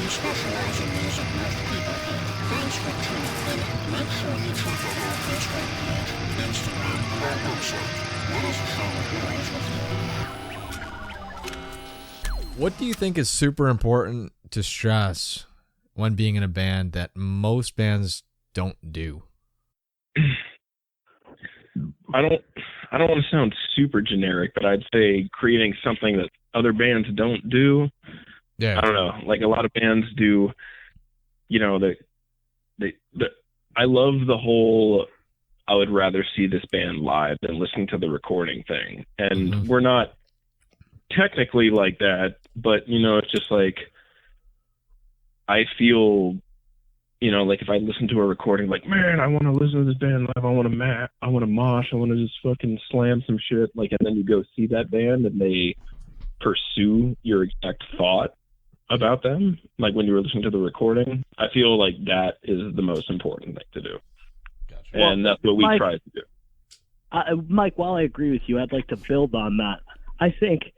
specialize in music most people can. Thanks for tuning in. Make sure you check out our Facebook page, Instagram, and our website. Let us share the words with you. What do you think is super important to stress when being in a band that most bands don't do? I don't want to sound super generic, but I'd say creating something that other bands don't do. Yeah. I don't know. Like a lot of bands do, you know, I love the whole I would rather see this band live than listen to the recording thing. And we're not technically like that, but you know, it's just like I feel, you know, like if I listen to a recording, like, man, I want to listen to this band live. I want to mosh. I want to just fucking slam some shit. Like, and then you go see that band and they pursue your exact thought about them. Like when you were listening to the recording, I feel like that is the most important thing to do. Gotcha. And that's what we try to do. Mike, while I agree with you, I'd like to build on that. I think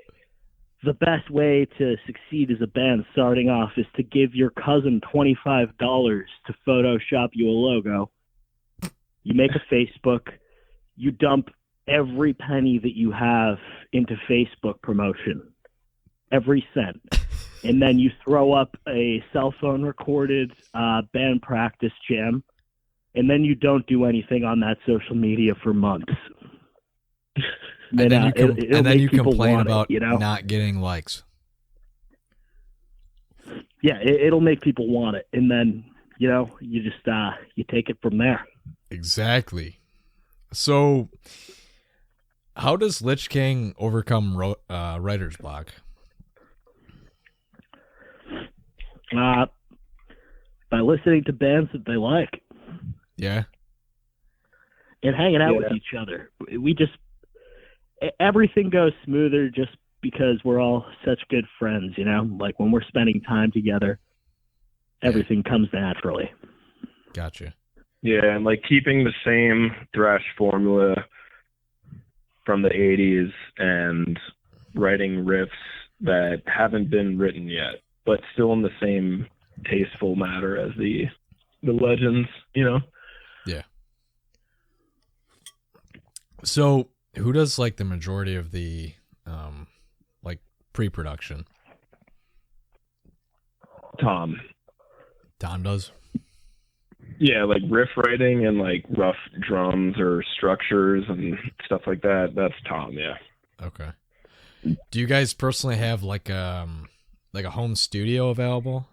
the best way to succeed as a band starting off is to give your cousin $25 to Photoshop you a logo. You make a Facebook, you dump every penny that you have into Facebook promotion, every cent. And then you throw up a cell phone recorded band practice jam, and then you don't do anything on that social media for months. And then you complain about it, you know? not getting likes. Yeah, it'll make people want it, and then you know you just you take it from there. Exactly. So, how does Lich King overcome writer's block? By listening to bands that they like. Yeah. And hanging out with each other. Everything goes smoother just because we're all such good friends, you know? Like when we're spending time together, everything comes naturally. Gotcha. Yeah, and like keeping the same thrash formula from the 80s and writing riffs that haven't been written yet, but still in the same tasteful matter as the legends, you know? Yeah. So, who does like the majority of the like pre-production? Tom does? Yeah, like riff writing and like rough drums or structures and stuff like that. That's Tom, yeah. Okay. Do you guys personally have like a home studio available?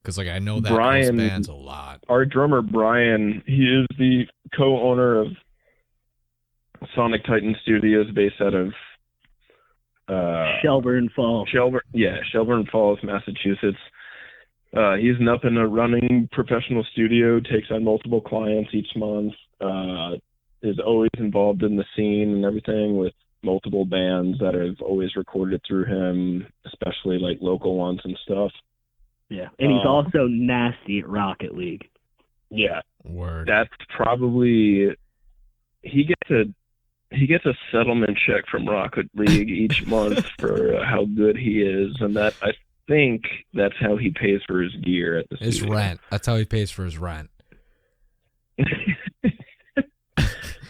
Because like I know that Brian, bands a lot. Our drummer Brian, he is the co-owner of Sonic Titan Studios, based out of Shelburne Falls. Shelburne Falls, Massachusetts. He's an up and a running professional studio, takes on multiple clients each month, is always involved in the scene and everything with multiple bands that have always recorded through him, especially like local ones and stuff. Yeah, and he's also nasty at Rocket League. Yeah. Word. That's probably he gets a settlement check from Rocket League each month for how good he is, and that I think that's how he pays for his gear at the his studio. Rent. That's how he pays for his rent.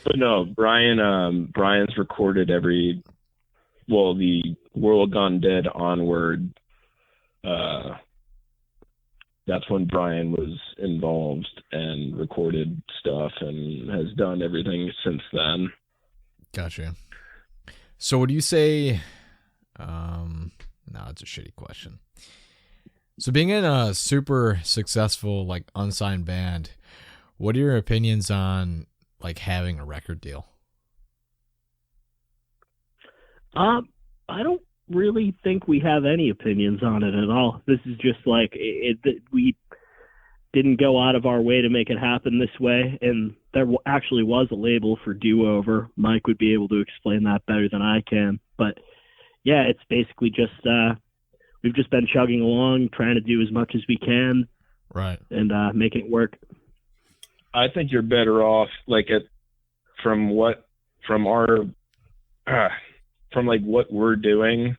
But no, Brian's recorded the World Gone Dead onward. That's when Brian was involved and recorded stuff and has done everything since then. Gotcha. So would you say, no, it's a shitty question. So being in a super successful, like unsigned band, what are your opinions on like having a record deal? I don't really think we have any opinions on it at all. This is just like we didn't go out of our way to make it happen this way, and there actually was a label for Do Over. Mike would be able to explain that better than I can, but yeah, it's basically just we've just been chugging along, trying to do as much as we can, right, and making it work. I think you're better off from what we're doing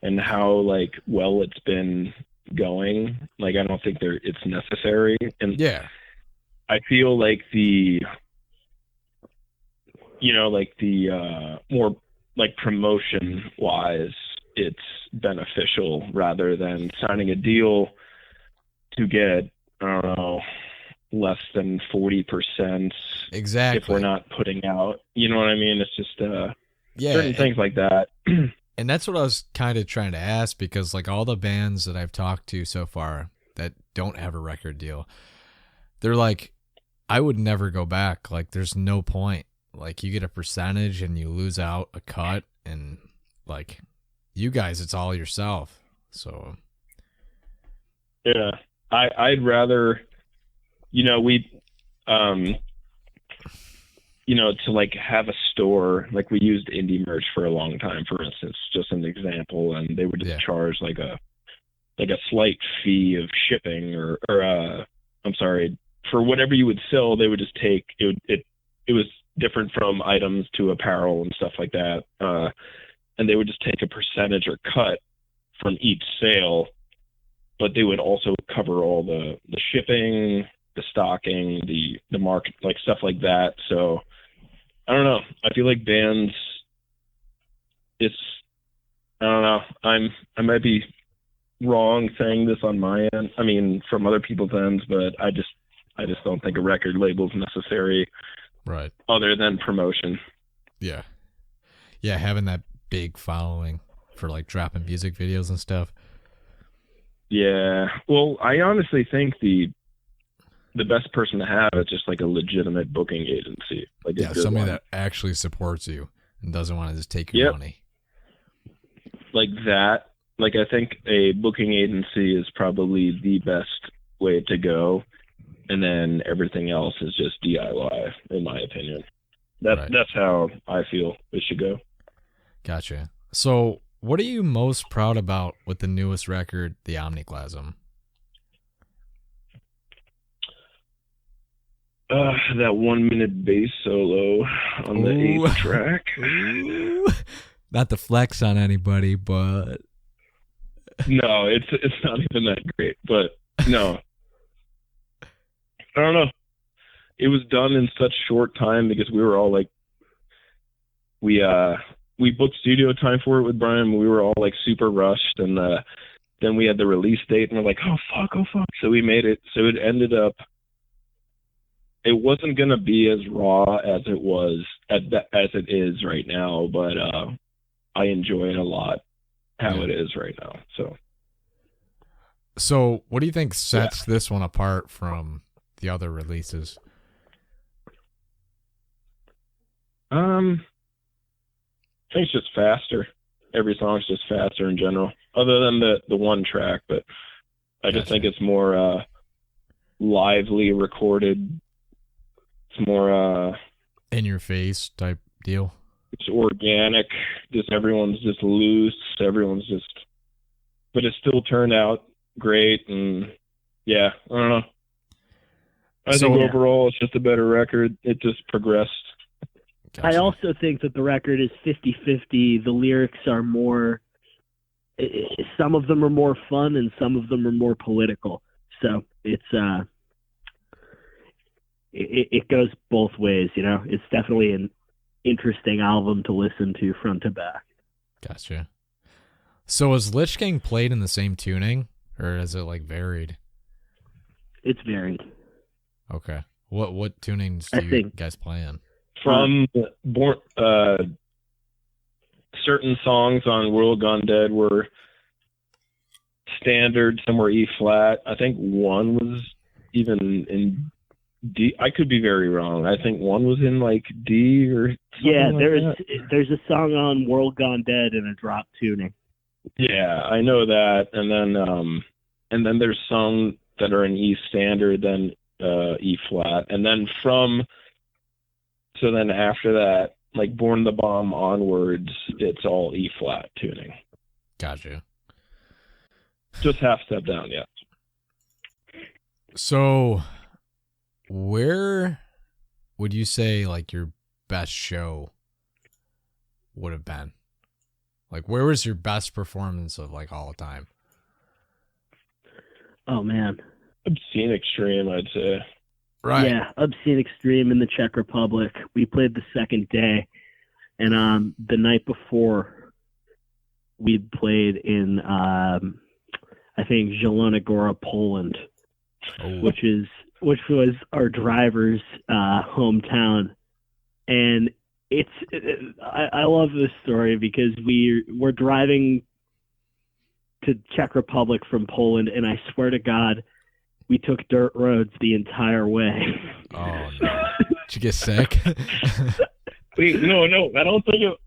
and how like well it's been going. Like, I don't think it's necessary. And Yeah. I feel like the more like promotion wise, it's beneficial rather than signing a deal to get, I don't know, less than 40% Exactly. if we're not putting out, you know what I mean? It's just Yeah, certain things like that. And that's what I was kind of trying to ask, because like all the bands that I've talked to so far that don't have a record deal, they're like, I would never go back. Like, there's no point. Like, you get a percentage and you lose out a cut, and like you guys, it's all yourself. So Yeah, I'd rather, to like have a store. Like, we used indie merch for a long time, for instance, just an example, and they would just charge like a slight fee of shipping, or I'm sorry, for whatever you would sell. They would just take it was different from items to apparel and stuff like that, and they would just take a percentage or cut from each sale, but they would also cover all the shipping, the stocking, the market, like stuff like that. So I don't know. I feel like bands, I don't know. I might be wrong saying this on my end. I mean, from other people's ends, but I just don't think a record label is necessary. right. Other than promotion. Yeah. Yeah, having that big following for like dropping music videos and stuff. Yeah. Well, I honestly think the best person to have is just like a legitimate booking agency. Like, Yeah, somebody that actually supports you and doesn't want to just take your money. Like that. Like, I think a booking agency is probably the best way to go, and then everything else is just DIY, in my opinion. That's how I feel it should go. Gotcha. So, what are you most proud about with the newest record, The Omniclasm? That 1 minute bass solo on the 8th track. Ooh. Not to flex on anybody, but no, it's not even that great. But no, I don't know. It was done in such short time because we were all like, we booked studio time for it with Brian. We were all like super rushed, and then we had the release date, and we're like, oh fuck. So we made it. So it ended up. It wasn't gonna be as raw as it was as it is right now, but I enjoy it a lot how it is right now. So what do you think sets this one apart from the other releases? I think it's just faster. Every song's just faster in general, other than the one track. But I just think it's more lively recorded. It's more in your face type deal. It's organic. Just everyone's just loose. But it still turned out great. And yeah, I don't know. I think overall it's just a better record. It just progressed. Gotcha. I also think that the record is 50-50. The lyrics are more, some of them are more fun and some of them are more political. So it's, it goes both ways, you know. It's definitely an interesting album to listen to front to back. Gotcha. So is Lich King played in the same tuning, or is it like varied? It's varied. Okay. What tunings do you guys play in? From certain songs on World Gone Dead were standard, some were E flat. I think one was even in D. I could be very wrong. I think one was in like D or something there's a song on World Gone Dead in a drop tuning. Yeah, I know that. And then there's some that are in E standard, then E flat, and then then after that, like Born the Bomb onwards, it's all E flat tuning. Gotcha. Just half step down, yeah. So, where would you say like your best show would have been? Like, where was your best performance of like all time? Oh man. Obscene Extreme, I'd say. Right. Yeah, Obscene Extreme in the Czech Republic. We played the second day, and the night before, we played in I think Zielona Góra, Poland, Oh. which was our driver's hometown, and I love this story because we're driving to Czech Republic from Poland, and I swear to God, we took dirt roads the entire way. Oh no! Did you get sick? Wait, no, I don't think it.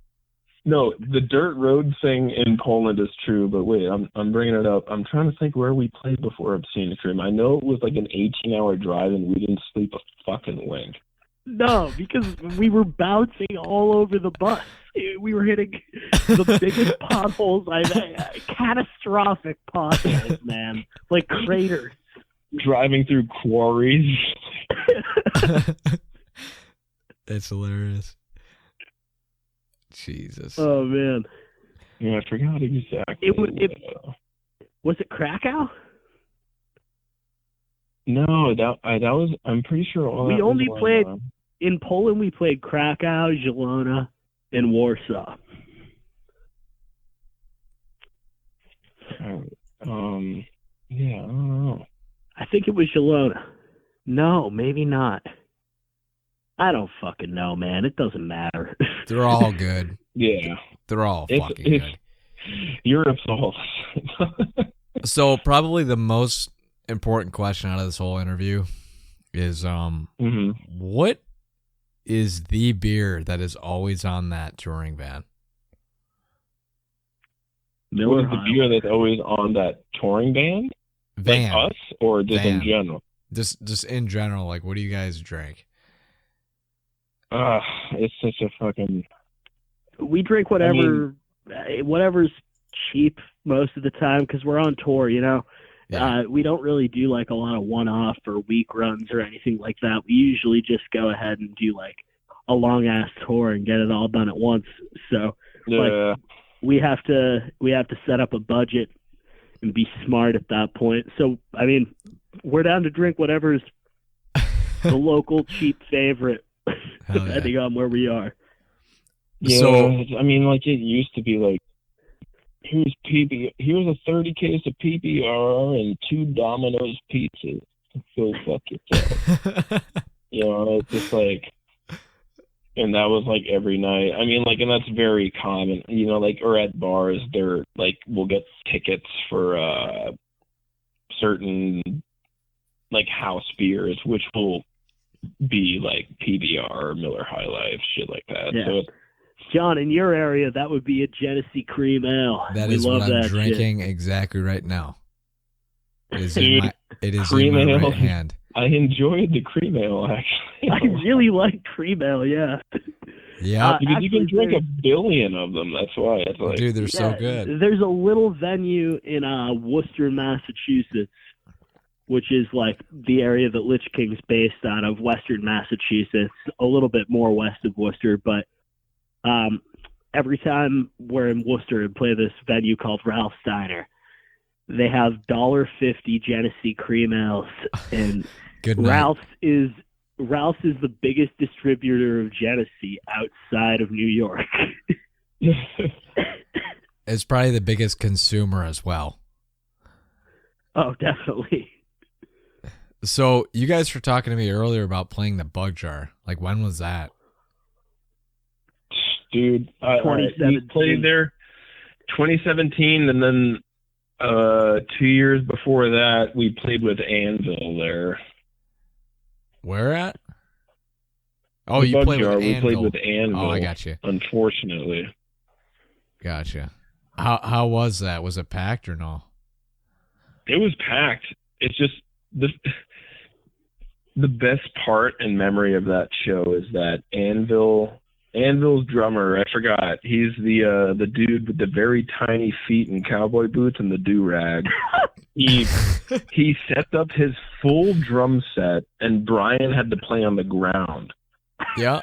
No, the dirt road thing in Poland is true, but wait, I'm bringing it up. I'm trying to think where we played before Obscene Extreme. I know it was like an 18-hour drive, and we didn't sleep a fucking wink. No, because we were bouncing all over the bus. We were hitting the biggest potholes catastrophic potholes, man, like craters. Driving through quarries. That's hilarious. Jesus. Oh man. Yeah, I forgot exactly. Was it Krakow? No, that was. I'm pretty sure. We only played in Poland. We played Krakow, Zielona, and Warsaw. Yeah, I don't know. I think it was Zielona. No, maybe not. I don't fucking know, man. It doesn't matter. They're all good. Yeah, They're all fucking good. Europe's all. So probably the most important question out of this whole interview is what is the beer that is always on that touring van? What is the beer that's always on that touring band? Van. Like us, or just in general? Just in general, like what do you guys drink? It's such a fucking. We drink whatever's cheap most of the time because we're on tour, you know. Yeah. We don't really do like a lot of one-off or week runs or anything like that. We usually just go ahead and do like a long-ass tour and get it all done at once. So like, we have to set up a budget and be smart at that point. So I mean, we're down to drink whatever's the local cheap favorite, depending on where we are. Yeah, so, I mean, like it used to be like, here's a 30 case of PBR and 2 Domino's pizzas. Go fuck yourself. You know, it's just like, and that was like every night. I mean, like, and that's very common, you know, like, or at bars, they're like, we'll get tickets for certain like house beers, which will be like PBR or Miller High Life, shit like that. Yeah. So John, in your area, that would be a Genesee Cream Ale. That we is love what I'm that drinking shit. exactly right now. It is Dude, in cream my ale. right hand. I enjoyed the cream ale, actually. I really like Cream Ale, yeah. Yeah, because you can actually, drink a billion of them. That's why it's like, dude, they're so good. There's a little venue in Worcester, Massachusetts, which is like the area that Lich King's based out of, Western Massachusetts, a little bit more west of Worcester. But every time we're in Worcester and play this venue called Ralph's Diner, they have $1.50 Genesee Cream Ales, and Good night. Ralph's is the biggest distributor of Genesee outside of New York. It's probably the biggest consumer as well. Oh, definitely. So you guys were talking to me earlier about playing the Bug Jar. Like, when was that? dude, 2017. we played there 2017, and then 2 years before that, we played with Anvil there. Where at? Oh, The you Bug played Jar, with we Anvil. played with Anvil. Oh, I got you. Unfortunately. Gotcha. How was that? Was it packed or no? It was packed. It's just the best part and memory of that show is that Anvil's drummer, I forgot. He's the dude with the very tiny feet and cowboy boots and the do-rag. He set up his full drum set, and Brian had to play on the ground. Yep.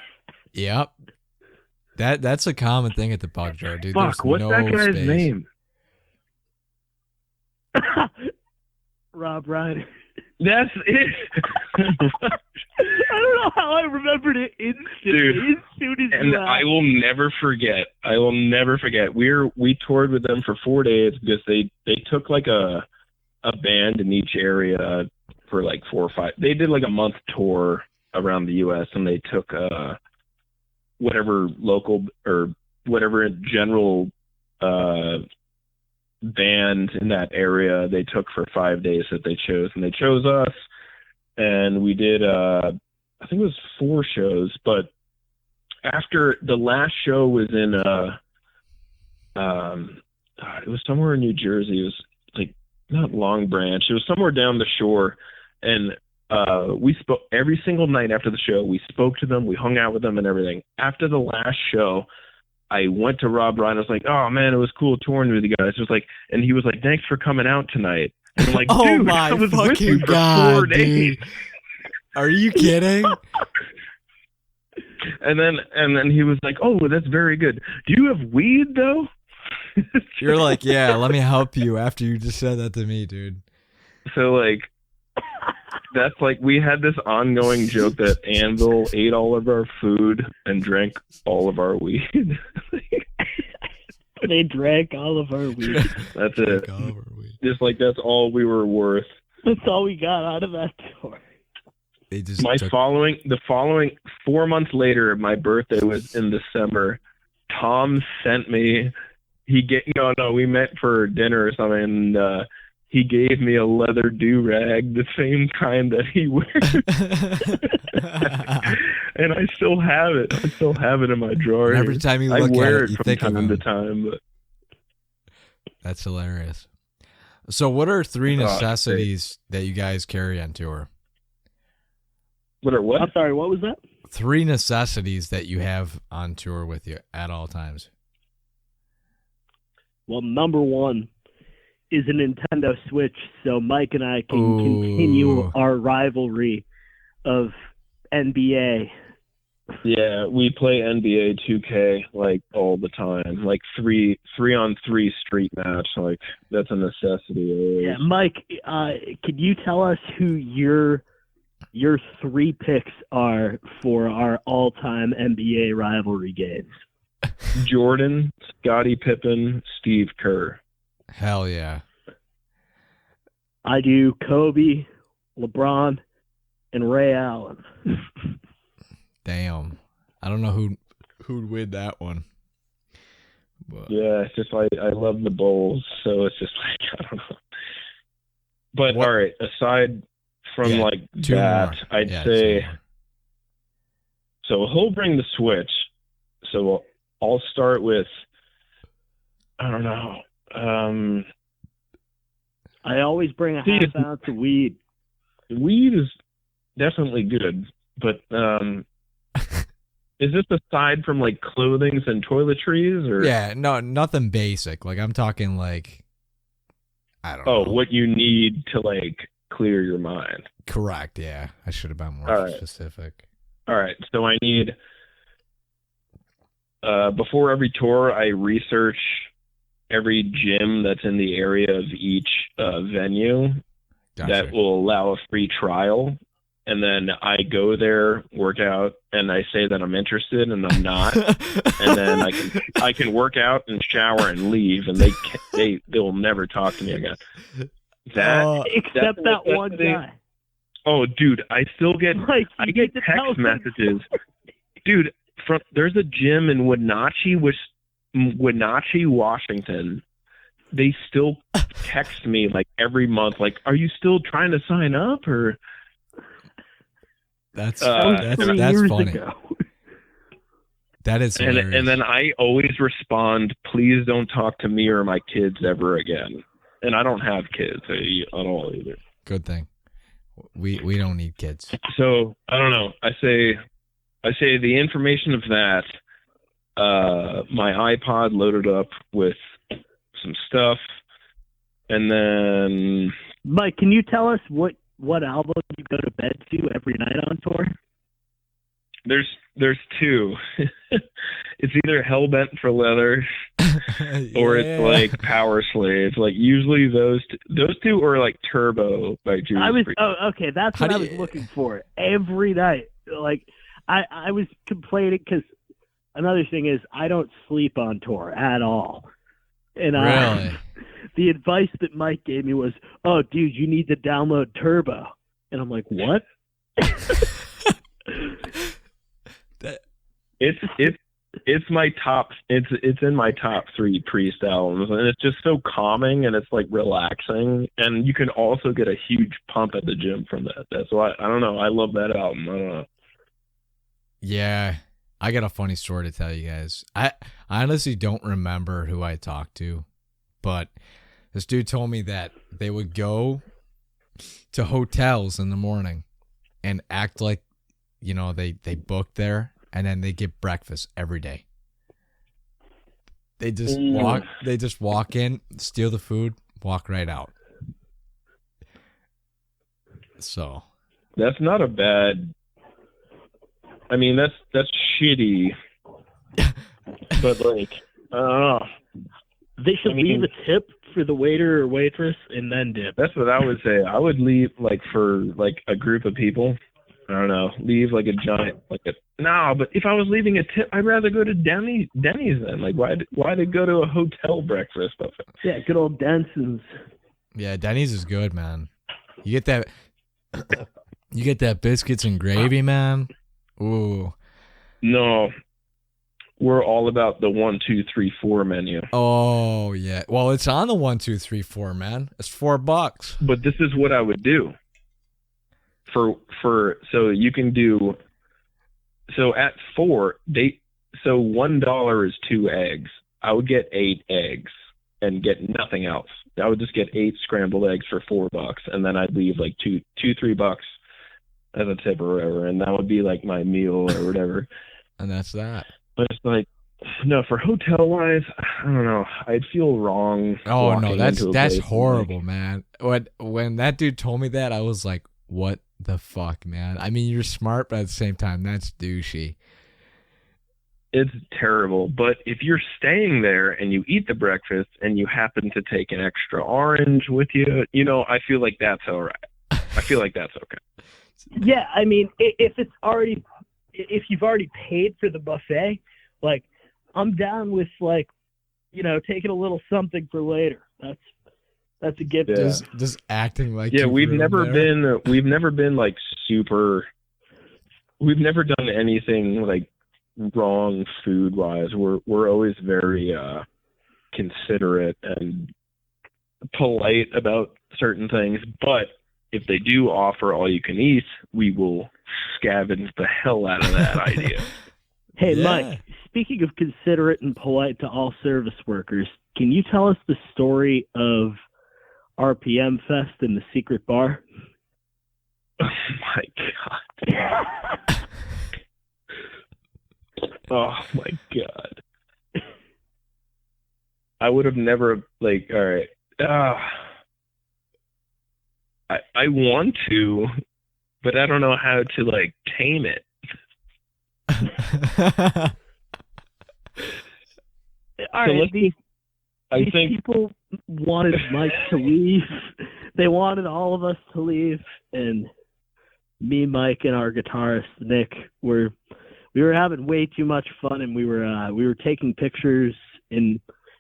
That's a common thing at the Bug Jar, dude. Fuck, There's what's no that guy's space. name? Rob Reiner. That's it. I don't know how I remembered it instantly. Dude, as soon as and you I will never forget. We toured with them for 4 days because they took like a band in each area for like 4 or 5. They did like a month tour around the U.S. and they took whatever local or whatever general band in that area they took for 5 days that they chose, and they chose us, and we did I think it was 4 shows. But after the last show was in it was somewhere in New Jersey. It was like not Long Branch, it was somewhere down the shore, and we spoke every single night after the show. We spoke to them, we hung out with them and everything. After the last show, I went to Rob Ryan. I was like, "Oh man, it was cool touring with you guys." It was like, and he was like, "Thanks for coming out tonight." And I'm like, Oh "Dude, my I was with you fucking for God, 4 days." dude. Are you kidding? And then he was like, "Oh, that's very good. Do you have weed though?" You're like, yeah, let me help you after you just said that to me, dude. So like, that's like, we had this ongoing joke that Anvil ate all of our food and drank all of our weed. They drank all of our weed. That's it. Just like that's all we were worth. That's all we got out of that tour. They just The following 4 months later, my birthday was in December. Tom sent me. We met for dinner or something, and he gave me a leather do-rag, the same kind that he wears. And I still have it. I still have it in my drawer. And every time you look I wear at it, you from think of time him. to time. But That's hilarious. So what are 3 necessities that you guys carry on tour? what are what? I'm sorry, what was that? 3 necessities that you have on tour with you at all times. Well, number 1 is a Nintendo Switch, so Mike and I can continue our rivalry of NBA. Yeah, we play NBA 2K like all the time, like 3-on-3 street match. Like that's a necessity. Yeah, Mike, could you tell us who your 3 picks are for our all-time NBA rivalry games? Jordan, Scottie Pippen, Steve Kerr. Hell yeah. I do Kobe, LeBron, and Ray Allen. Damn. I don't know who'd win that one. But Yeah, it's just like I love the Bulls, so it's just like I don't know. But all right, aside from Yeah, like 2 that, more. I'd Yeah, say 2 more. so. He'll bring the Switch, so I'll start with I don't know. I always bring a half ounce of weed. Weed is definitely good, but is this aside from like clothing and toiletries, or Yeah, no, nothing basic. Like I'm talking like I don't know. what you need to like clear your mind? Correct, yeah. I should have been more All right. specific. All right, so I need before every tour, I research every gym that's in the area of each venue Gotcha. that will allow a free trial. And then I go there, work out, and I say that I'm interested, and I'm not. And then I can work out and shower and leave, and they'll never talk to me again. Except that one guy. Oh, dude, I still get Mike, I get text messages, dude. There's a gym in Wenatchee, Washington. They still text me like every month, like, "Are you still trying to sign up?" Or That's years funny. ago. That is hilarious. and then I always respond, "Please don't talk to me or my kids ever again." And I don't have kids at all either. Good thing. We don't need kids. So I don't know. I say the information of that. My iPod loaded up with some stuff, and then Mike, can you tell us what album you go to bed to every night on tour? There's two. It's either Hellbent for Leather or it's like Power Slave. Like usually those two are like Turbo by Judas Priest. Okay, that's what I was looking for every night. Like I was complaining because another thing is I don't sleep on tour at all, and Really? The advice that Mike gave me was, "Oh, dude, you need to download Turbo," and I'm like, "What?" It's my top. It's in my top 3 Priest albums, and it's just so calming and it's like relaxing, and you can also get a huge pump at the gym from that. That's why I don't know. I love that album. I don't know. Yeah, I got a funny story to tell you guys. I honestly don't remember who I talked to, but this dude told me that they would go to hotels in the morning and act like, you know, they booked there, and then they get breakfast every day. They just walk in, steal the food, walk right out. So that's not a bad. I mean, that's shitty, but like, I don't know. They should leave a tip for the waiter or waitress and then dip. That's what I would say. I would leave like for like a group of people. I don't know. Leave like a giant but if I was leaving a tip, I'd rather go to Denny's then. Like why to go to a hotel breakfast buffet? Yeah, good old Denson's. Yeah, Denny's is good, man. You get that biscuits and gravy, man. Ooh. No. We're all about the 1, 2, 3, 4 menu. Oh yeah. Well, it's on the 1, 2, 3, 4, man. It's $4. But this is what I would do. So you can do. So at 4, so $1 is 2 eggs. I would get 8 eggs and get nothing else. I would just get 8 scrambled eggs for $4, and then I'd leave like $3 as a tip or whatever, and that would be like my meal or whatever. And that's that. But it's like, no, for hotel wise, I don't know. I'd feel wrong. Oh no, that's horrible, man. When that dude told me that, I was like, what the fuck, man? I mean, you're smart, but at the same time, that's douchey. It's terrible. But if you're staying there and you eat the breakfast and you happen to take an extra orange with you, you know, I feel like that's all right. I feel like that's okay. Yeah, I mean, if you've already paid for the buffet, like, I'm down with, like, you know, taking a little something for later. That's a gift. Yeah. Just acting like we've never been like super. We've never done anything like wrong food wise. We're always very considerate and polite about certain things, but if they do offer all you can eat, we will scavenge the hell out of that idea. Hey, yeah. Mike, speaking of considerate and polite to all service workers, can you tell us the story of RPM Fest in the secret bar? Oh my god. Oh my god. I would have never, like, all right. I want to, but I don't know how to, like, tame it. All right, these people wanted Mike to leave. They wanted all of us to leave, and me, Mike, and our guitarist Nick we were having way too much fun, and we were taking pictures, and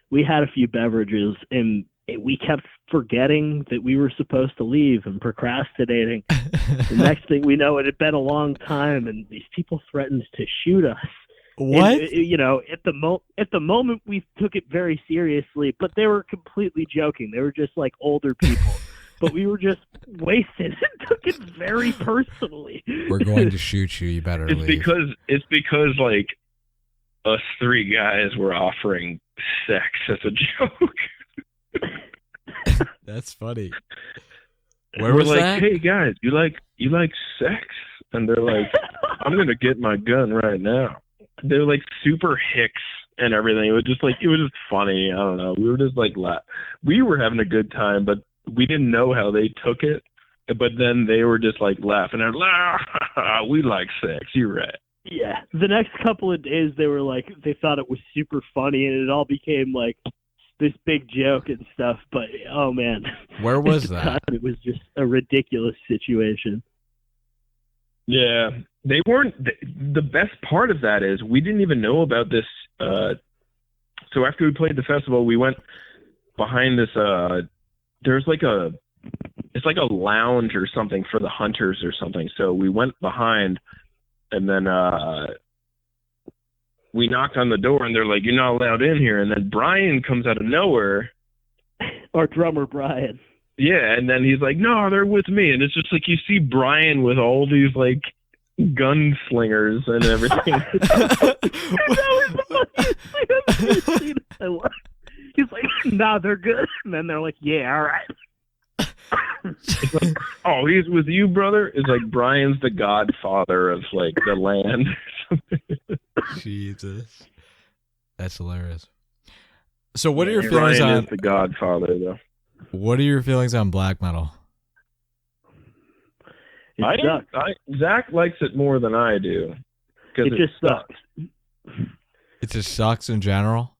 we had a few beverages, and we kept forgetting that we were supposed to leave and procrastinating. The next thing we know, it had been a long time, and these people threatened to shoot us. What? And, you know, at the moment we took it very seriously, but they were completely joking. They were just like older people, but we were just wasted and took it very personally. We're going to shoot you. You better leave. It's because like us 3 guys were offering sex as a joke. That's funny. Where was like, that? Hey guys, you like sex? And they're like, I'm gonna get my gun right now. They're like super hicks and everything. It was just funny. I don't know. We were just like we were having a good time, but we didn't know how they took it. But then they were just like laughing at, we like sex. You're right. Yeah, the next couple of days they were like, they thought it was super funny, and it all became like this big joke and stuff. But oh man, Where was at the that? time, it was just a ridiculous situation. Yeah, they weren't. The best part of that is we didn't even know about this. So after we played the festival, we went behind this. There's like it's like a lounge or something for the hunters or something. So we went behind, and then we knocked on the door, and they're like, "You're not allowed in here." And then Brian comes out of nowhere. Our drummer Brian. Yeah, and then he's like, "No, they're with me," and it's just like you see Brian with all these like gunslingers and everything. He's like, "Nah, they're good," and then they're like, "Yeah, all right." It's like, oh, he's with you, brother. It's like Brian's the godfather of like the land. Jesus, that's hilarious. So, what are your Brian feelings on is the godfather, though. What are your feelings on black metal? It sucks. Zack likes it more than I do. It just sucks. It just sucks in general.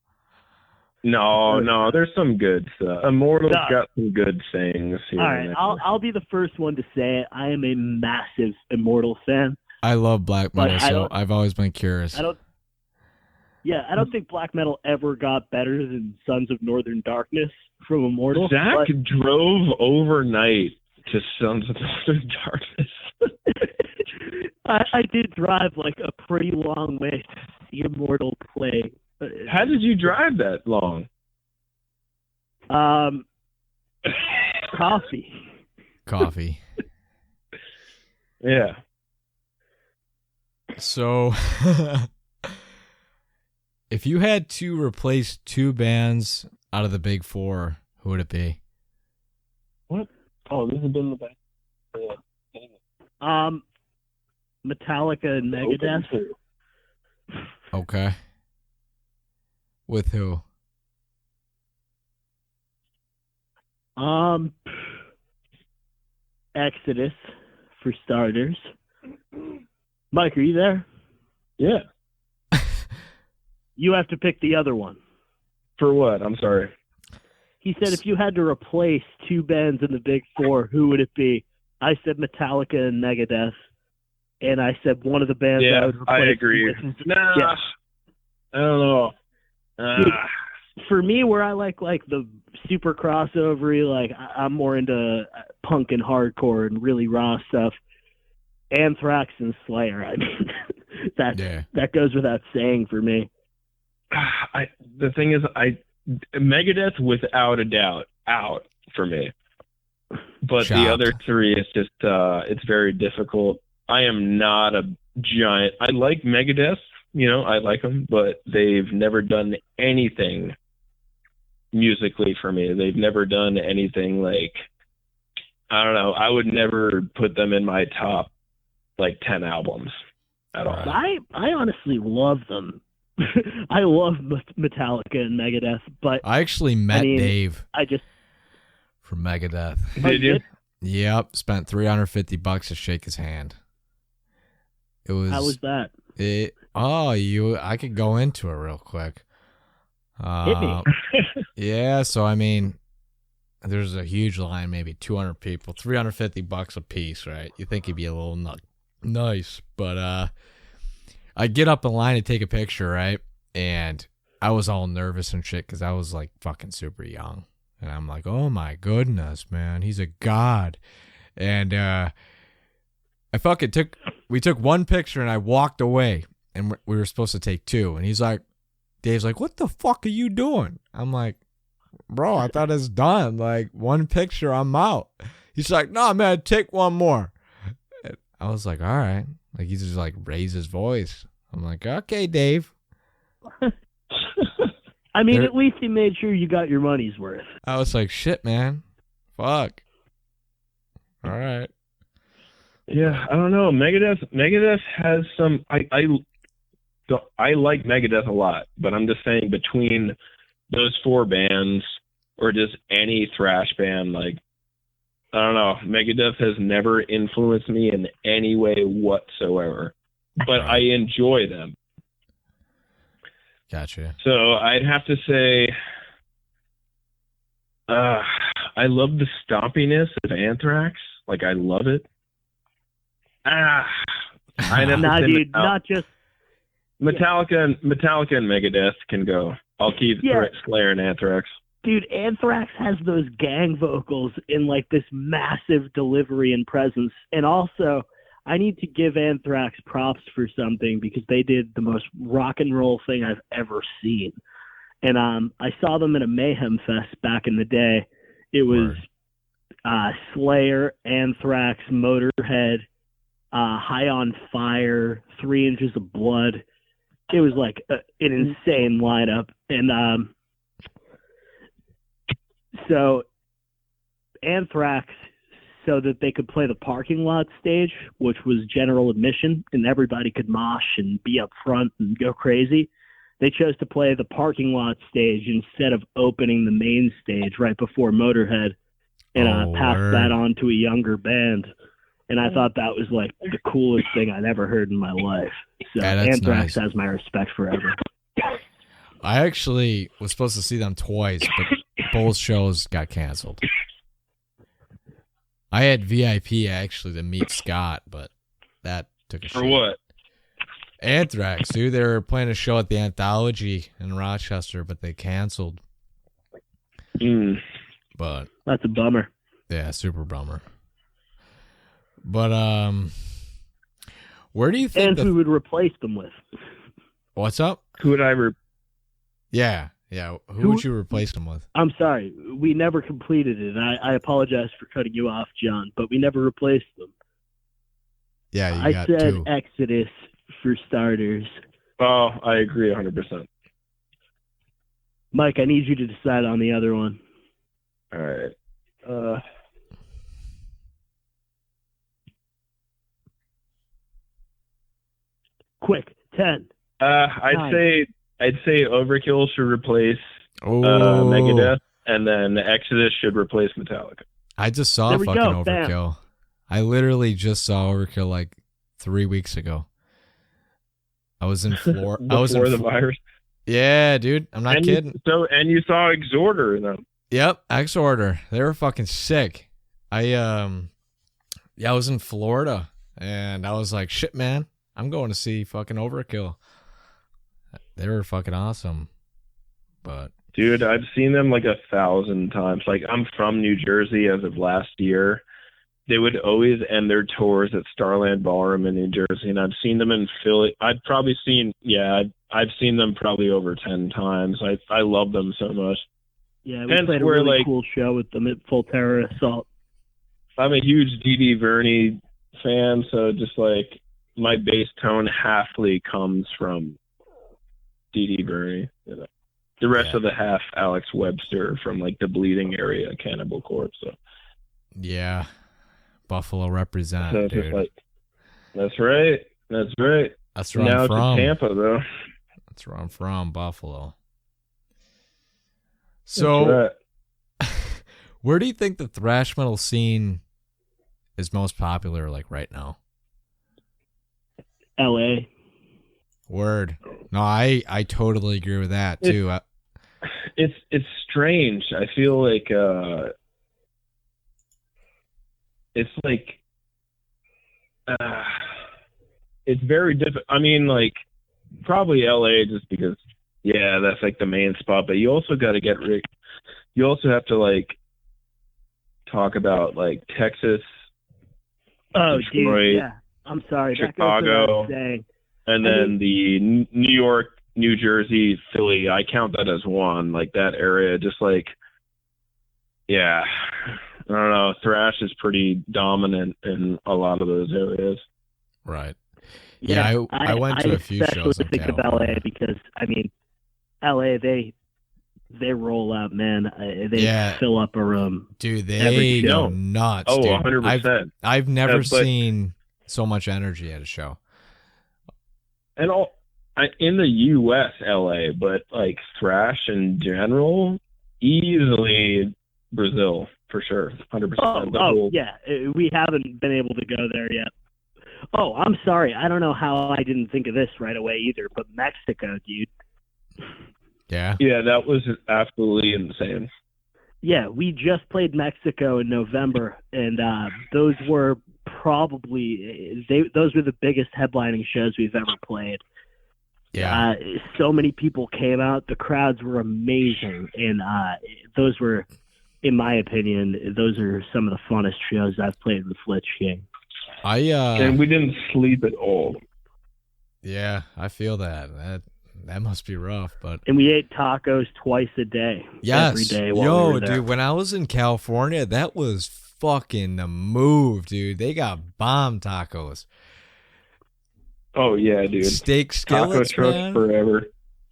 No, there's some good stuff. Immortal's Sucks. got some good things here. All right, I'll be the first one to say it. I am a massive Immortal fan. I love black But metal, so I've always been curious. I don't think black metal ever got better than Sons of Northern Darkness from Immortal. Zack drove overnight to Sons of Northern Darkness. I did drive like a pretty long way to see Immortal play. How did you drive that long? Coffee. Coffee. Yeah. So, if you had to replace two bands out of the big four, who would it be? What? Oh, this has been the best. Metallica and Megadeth. Okay. With who? Exodus, for starters. Mike, are you there? Yeah. You have to pick the other one. For what? I'm sorry. He said if you had to replace two bands in the big four, who would it be? I said Metallica and Megadeth. And I said one of the bands I would replace. I agree. With is, Nah, yeah. I don't know. Dude, for me, where I like the super crossover, like I'm more into punk and hardcore and really raw stuff. Anthrax and Slayer. I mean, that goes without saying for me. The thing is, Megadeth without a doubt out for me. But Chopped. the other three is just it's very difficult. I am not a giant. I like Megadeth, I like them, but they've never done anything musically for me. They've never done anything like, I don't know. I would never put them in my top 10 albums at all. I honestly love them. I love Metallica and Megadeth, but I actually met Dave I just from Megadeth. Did you? Yep, spent $350 to shake his hand. It was. How was that? I could go into it real quick. Hit me. Yeah, so I mean, there's a huge line, maybe 200 people, $350 a piece, right? You think it'd be a little nice, but I get up in line to take a picture, right? And I was all nervous and shit because I was like fucking super young, and I'm like, oh my goodness, man, he's a god, and we took one picture and I walked away, and we were supposed to take two, and Dave's like, what the fuck are you doing? I'm like, bro, I thought it's done. Like, one picture, I'm out. He's like, no, man, take one more. And I was like, all right. Like, he just like raised his voice. I'm like, okay, Dave. I mean, at least he made sure you got your money's worth. I was like, shit, man. Fuck. All right. Yeah, I don't know. Megadeth has some. I like Megadeth a lot, but I'm just saying between those four bands or just any thrash band, I don't know. Megadeth has never influenced me in any way whatsoever. but I enjoy them. Gotcha. So I'd have to say, I love the stompiness of Anthrax. Like, I love it. I'd have to Nah, say dude, not just Metallica and Megadeth can go. I'll keep Slayer and Anthrax. dude. Anthrax has those gang vocals in like this massive delivery and presence, and also I need to give Anthrax props for something because they did the most rock and roll thing I've ever seen. And I saw them at a Mayhem Fest back in the day. It was Slayer, Anthrax, Motorhead, High on Fire, 3 Inches of Blood. It was like an insane lineup. And so Anthrax, so that they could play the parking lot stage, which was general admission, and everybody could mosh and be up front and go crazy. They chose to play the parking lot stage instead of opening the main stage right before Motorhead, and pass that on to a younger band. And I thought that was like the coolest thing I'd ever heard in my life. So Anthrax has my respect forever. I actually was supposed to see them twice, but both shows got canceled. I had VIP actually to meet Scott, but that took a shit. For what? Anthrax, dude. They were playing a show at the Anthology in Rochester, but they canceled. But that's a bummer. Yeah, super bummer. But where do you think? And who would replace them with? What's up? Who would I? Yeah. Who would you replace them with? I'm sorry, we never completed it. I apologize for cutting you off, John, but we never replaced them. Yeah, I said two. Exodus for starters. Oh, I agree 100%. Mike, I need you to decide on the other one. All right. Quick, 10. I'd say Overkill should replace Megadeth, and then Exodus should replace Metallica. I just saw fucking Overkill. Bam. I literally just saw Overkill like 3 weeks ago. I was in Florida. Before the virus. Yeah, dude. I'm not kidding. And you saw Exhorder in them. Yep, Exhorder. They were fucking sick. I was in Florida, and I was like, shit, man. I'm going to see fucking Overkill. They were fucking awesome. But dude, I've seen them like 1,000 times. Like, I'm from New Jersey as of last year. They would always end their tours at Starland Ballroom in New Jersey, and I've seen them in Philly. I've seen them probably over 10 times. I love them so much. Yeah, we played a really cool show with them at Full Terror Assault. I'm a huge D.D. Verney fan, so just like my bass tone halfly comes from D.D. Verney. You know. The rest of the half Alex Webster from like the Bleeding area, Cannibal Corpse. So. Yeah. Buffalo represent, so dude. Like, that's right. That's right. That's where now I'm from. Now it's Tampa, though. That's where I'm from, Buffalo. So, where do you think the thrash metal scene is most popular, like right now? L.A. Word. No, I totally agree with that too. It's strange. I feel like it's like it's very different. I mean, like probably LA just because that's like the main spot. But you also got to get you also have to like talk about like Texas, Detroit, dude, yeah. I'm sorry, Chicago, and then the New York, New Jersey, Philly. I count that as one. Like that area, just like I don't know. Thrash is pretty dominant in a lot of those areas. Right. Yeah, I went to a few shows in think of LA because I mean, LA they roll out, man. They fill up a room. Dude, they go nuts. Oh, dude. 100%. I've never seen so much energy at a show. And in the U.S., LA, but like thrash in general, easily Brazil for sure, 100%. Yeah, we haven't been able to go there yet. Oh, I'm sorry. I don't know how I didn't think of this right away either, but Mexico, dude. Yeah. Yeah, that was absolutely insane. Yeah, we just played Mexico in November, and those were probably those were the biggest headlining shows we've ever played. Yeah. So many people came out. The crowds were amazing, and those were, in my opinion, those are some of the funnest shows I've played with Lich King. And we didn't sleep at all. Yeah, I feel that. That must be rough, but And we ate tacos twice a day. yes, Every day while we were there. dude, when I was in California, that was fucking the move, dude. They got bomb tacos. Oh yeah, dude. Steak skillets, Taco trucks man. forever.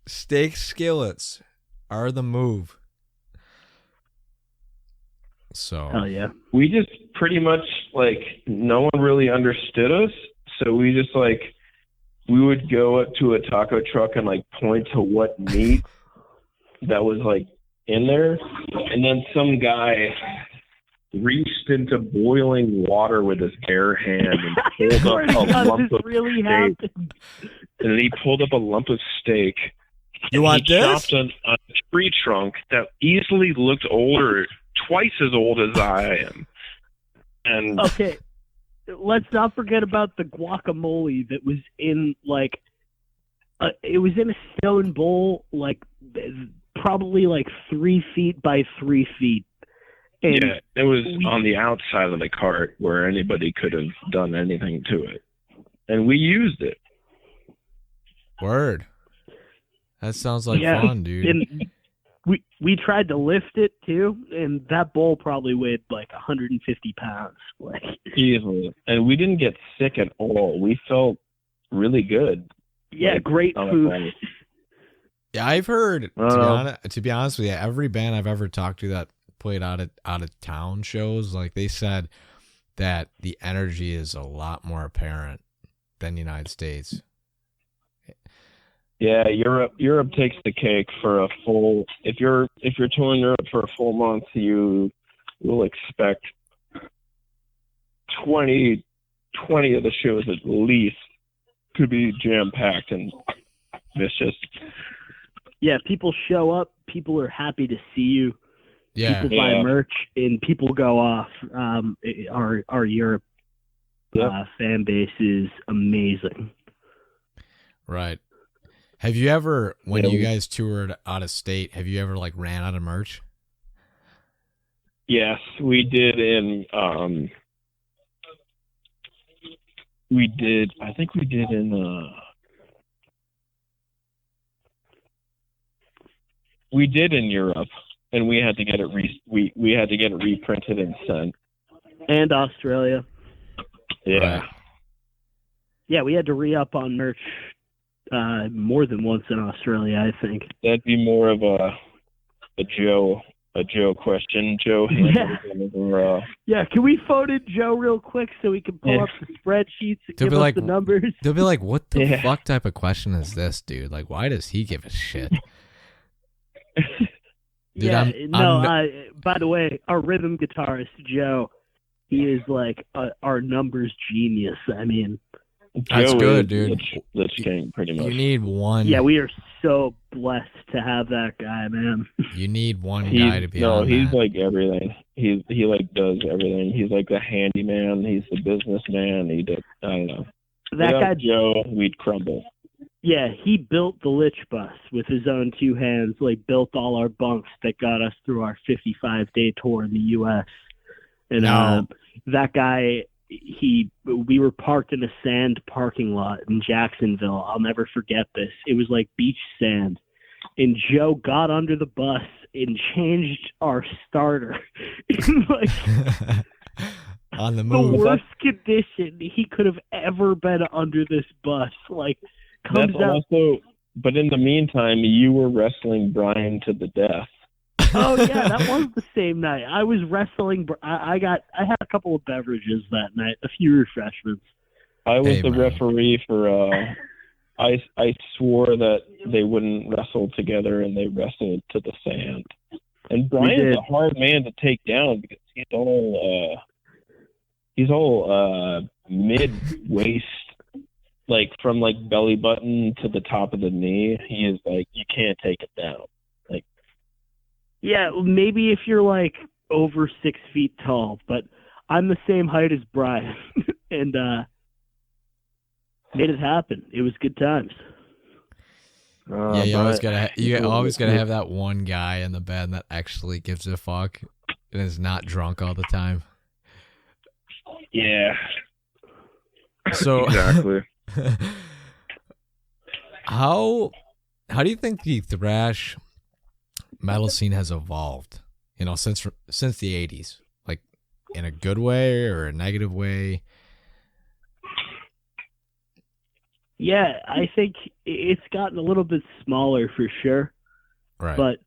Steak skillets are the move. So Hell yeah. We just pretty much like no one really understood us, so we just like we would go up to a taco truck and like point to what meat that was like in there, and then some guy reached into boiling water with his bare hand and pulled up a lump of really steak. happened. And then he pulled up a lump of steak. You and want he this? chopped a tree trunk that easily looked older, twice as old as I am. And Okay, let's not forget about the guacamole that was in like it was in a stone bowl, like probably like 3 feet by 3 feet. And yeah, it was on the outside of the cart where anybody could have done anything to it, and we used it. word. That sounds like Yeah, fun, dude. and we tried to lift it too, and that bowl probably weighed like 150 pounds. Like Easily, and we didn't get sick at all. We felt really good. yeah, Like, great on a food. planet. Yeah, I've heard. Uh, To be honest with you, every band I've ever talked to that played out of town shows, like they said that the energy is a lot more apparent than the United States. Yeah, Europe takes the cake for a full. If you're touring Europe for a full month, you will expect 20 of the shows at least to be jam packed and vicious. Yeah, people show up. People are happy to see you. Yeah, People buy Yeah. merch, and people go off. Our Europe Yep. fan base is amazing. right. Have you ever, when Yeah, you we- guys toured out of state, have you ever like ran out of merch? Yes, we did I think we did in Europe, and we had to get it we had to get it reprinted and sent. And Australia. Yeah. Right. Yeah, we had to re-up on merch more than once in Australia, I think. That'd be more of a Joe question. Joe Yeah. handles it, or, Yeah, can we phone in Joe real quick so we can pull Yeah. up the spreadsheets and They'll give be us like- the numbers? They'll be like, "What the Yeah. fuck type of question is this, dude? Like, why does he give a shit?" Dude, yeah, I'm by the way, our rhythm guitarist, Joe, he is like our numbers genius. I mean, That's Joe good, is dude. Lich King, pretty much. You need one. yeah, we are so blessed to have that guy, man. You need one guy to be on he's that. like everything. He like does everything. He's like the handyman. He's the businessman. I don't know. That Without guy, Joe, we'd crumble. yeah, he built the Lich Bus with his own two hands, like built all our bunks that got us through our 55-day tour in the U.S. And No. that guy, we were parked in a sand parking lot in Jacksonville. I'll never forget this. It was like beach sand. And Joe got under the bus and changed our starter in like On the the move. worst condition he could have ever been under this bus. Like, comes That's out. also. But in the meantime, you were wrestling Brian to the death. Oh yeah, that was the same night. I was wrestling. I had a couple of beverages that night, a few refreshments. I was Hey, the man. referee for. I swore that they wouldn't wrestle together, and they wrestled to the sand. And Brian's did. a hard man to take down because he's all mid waist, like from like belly button to the top of the knee. He is like, you can't take it down. Like, Yeah, maybe if you're like over 6 feet tall, but I'm the same height as Brian, and made it happen. It was good times. Yeah, you always gotta have that one guy in the band that actually gives a fuck and is not drunk all the time. yeah, So exactly. how do you think the thrash metal scene has evolved? You know, since the 80s, like in a good way or a negative way? Yeah, I think it's gotten a little bit smaller for sure, Right. but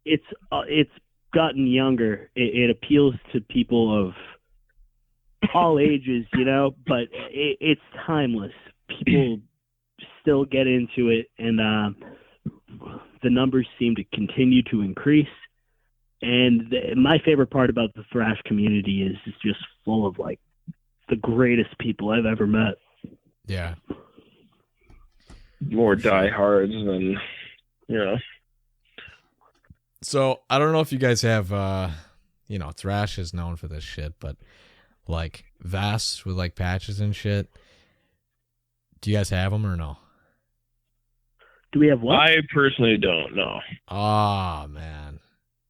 it's gotten younger. It appeals to people of all ages, you know, but it's timeless. People still get into it, and the numbers seem to continue to increase. And my favorite part about the thrash community is it's just full of like the greatest people I've ever met. Yeah. More diehards than, you know. So I don't know if you guys have, you know, thrash is known for this shit, but like vests with like patches and shit. Do you guys have them or no? Do we have what? I personally don't know. Oh man,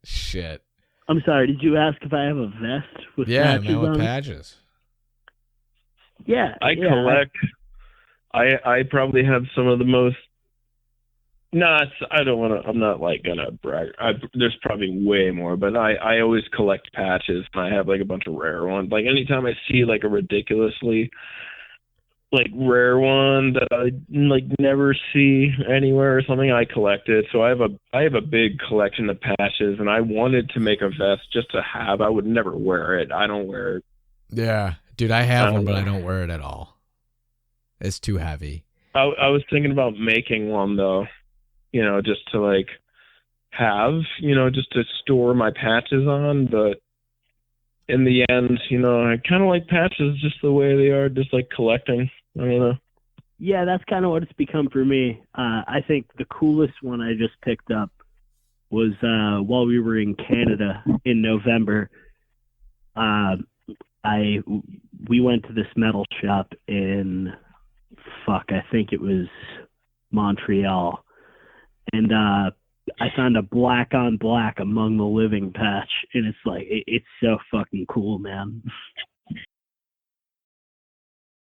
shit. I'm sorry. Did you ask if I have a vest with Yeah, patches man, with on it? patches. Yeah, I collect. I probably have some of the most. I don't want to. I'm not like gonna brag. There's probably way more, but I always collect patches, and I have like a bunch of rare ones. Like anytime I see like a ridiculously like rare one that I like never see anywhere or something, I collect it. So I have a big collection of patches, and I wanted to make a vest just to have. I would never wear it. I don't wear it. Yeah, dude, I have one, but I know. don't wear it at all. It's too heavy. I was thinking about making one though, you know, just to like have, you know, just to store my patches on. But in the end, you know, I kind of like patches just the way they are, just like collecting. I don't know. Yeah, that's kind of what it's become for me. I think the coolest one I just picked up was while we were in Canada in November. We went to this metal shop in I think it was Montreal, and I found a black on black Among the Living patch, and it's like it's so fucking cool, man.